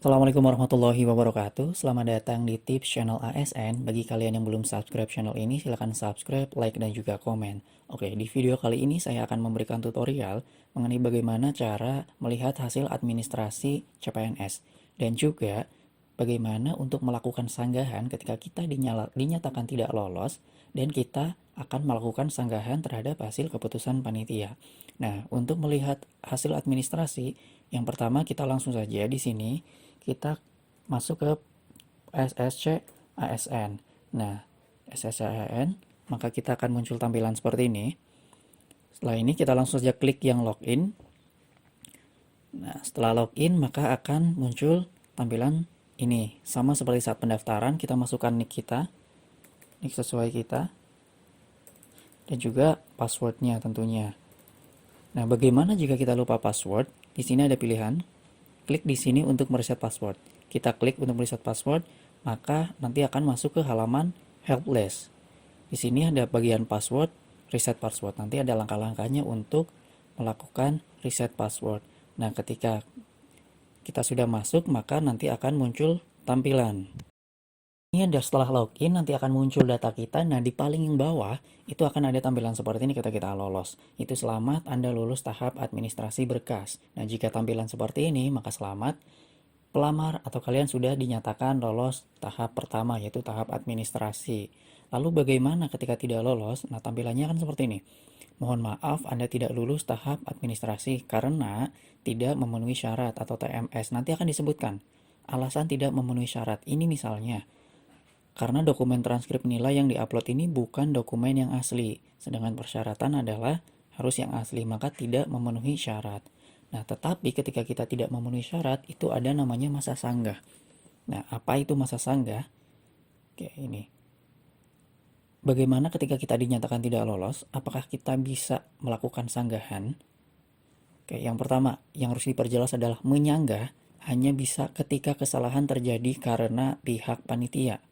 Assalamualaikum warahmatullahi wabarakatuh. Selamat datang di Tips Channel ASN. Bagi kalian yang belum subscribe channel ini, silahkan subscribe, like, dan juga komen. Oke, di video kali ini saya akan memberikan tutorial mengenai bagaimana cara melihat hasil administrasi CPNS. Dan juga bagaimana untuk melakukan sanggahan ketika kita dinyatakan tidak lolos dan kita akan melakukan sanggahan terhadap hasil keputusan panitia. Nah, untuk melihat hasil administrasi, yang pertama kita langsung saja di sini kita masuk ke SSC ASN. Nah, SSC ASN, maka kita akan muncul tampilan seperti ini. Setelah ini kita langsung saja klik yang login. Nah, setelah login maka akan muncul tampilan ini. Sama seperti saat pendaftaran, kita masukkan nick kita, nick sesuai kita, dan juga passwordnya tentunya. Nah, bagaimana jika kita lupa password? Di sini ada pilihan. Klik di sini untuk mereset password. Kita klik untuk mereset password, maka nanti akan masuk ke halaman helpless. Di sini ada bagian password, reset password. Nanti ada langkah-langkahnya untuk melakukan reset password. Nah, ketika kita sudah masuk, maka nanti akan muncul tampilan. Ini ada setelah login, nanti akan muncul data kita. Nah, di paling bawah itu akan ada tampilan seperti ini ketika kita lolos. Itu selamat, Anda lulus tahap administrasi berkas. Nah, jika tampilan seperti ini, maka selamat, pelamar atau kalian sudah dinyatakan lolos tahap pertama, yaitu tahap administrasi. Lalu bagaimana ketika tidak lolos? Nah, tampilannya kan seperti ini. Mohon maaf, Anda tidak lulus tahap administrasi karena tidak memenuhi syarat atau TMS. Nanti akan disebutkan alasan tidak memenuhi syarat. Ini misalnya, karena dokumen transkrip nilai yang diupload ini bukan dokumen yang asli, sedangkan persyaratan adalah harus yang asli, maka tidak memenuhi syarat. Nah, tetapi ketika kita tidak memenuhi syarat, itu ada namanya masa sanggah. Nah, apa itu masa sanggah? Oke, ini. Bagaimana ketika kita dinyatakan tidak lolos, apakah kita bisa melakukan sanggahan? Oke, yang pertama, yang harus diperjelas adalah menyanggah hanya bisa ketika kesalahan terjadi karena pihak panitia,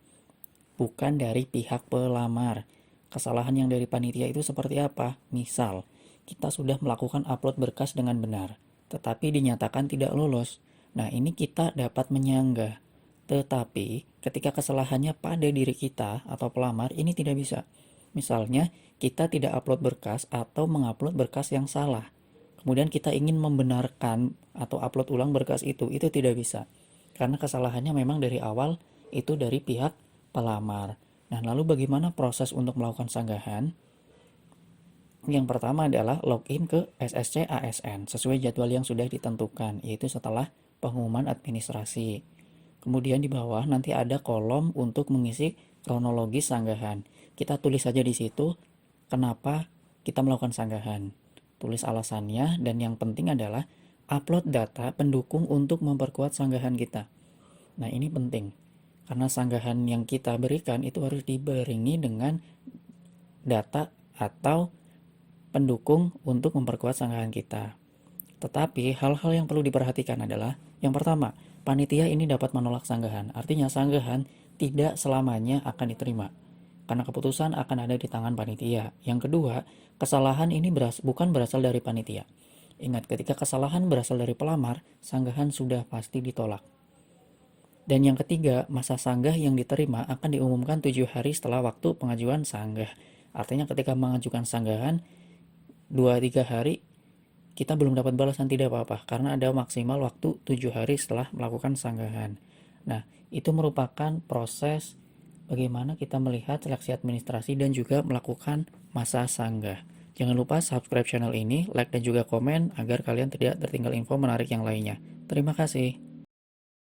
bukan dari pihak pelamar. Kesalahan yang dari panitia itu seperti apa? Misal, kita sudah melakukan upload berkas dengan benar, tetapi dinyatakan tidak lolos. Nah, ini kita dapat menyanggah. Tetapi, ketika kesalahannya pada diri kita atau pelamar, ini tidak bisa. Misalnya, kita tidak upload berkas atau mengupload berkas yang salah. Kemudian kita ingin membenarkan atau upload ulang berkas itu tidak bisa. Karena kesalahannya memang dari awal itu dari pihak pelamar. Nah, lalu bagaimana proses untuk melakukan sanggahan? Yang pertama adalah login ke SSC ASN sesuai jadwal yang sudah ditentukan, yaitu setelah pengumuman administrasi. Kemudian di bawah nanti ada kolom untuk mengisi kronologis sanggahan. Kita tulis saja di situ kenapa kita melakukan sanggahan. Tulis alasannya, dan yang penting adalah upload data pendukung untuk memperkuat sanggahan kita. Nah, ini penting. Karena sanggahan yang kita berikan itu harus dibarengi dengan data atau pendukung untuk memperkuat sanggahan kita. Tetapi hal-hal yang perlu diperhatikan adalah, yang pertama, panitia ini dapat menolak sanggahan. Artinya sanggahan tidak selamanya akan diterima, karena keputusan akan ada di tangan panitia. Yang kedua, kesalahan ini bukan berasal dari panitia. Ingat, ketika kesalahan berasal dari pelamar, sanggahan sudah pasti ditolak. Dan yang ketiga, masa sanggah yang diterima akan diumumkan 7 hari setelah waktu pengajuan sanggah. Artinya ketika mengajukan sanggahan, 2-3 hari kita belum dapat balasan, tidak apa-apa, karena ada maksimal waktu 7 hari setelah melakukan sanggahan. Nah, itu merupakan proses bagaimana kita melihat seleksi administrasi dan juga melakukan masa sanggah. Jangan lupa subscribe channel ini, like dan juga komen agar kalian tidak tertinggal info menarik yang lainnya. Terima kasih.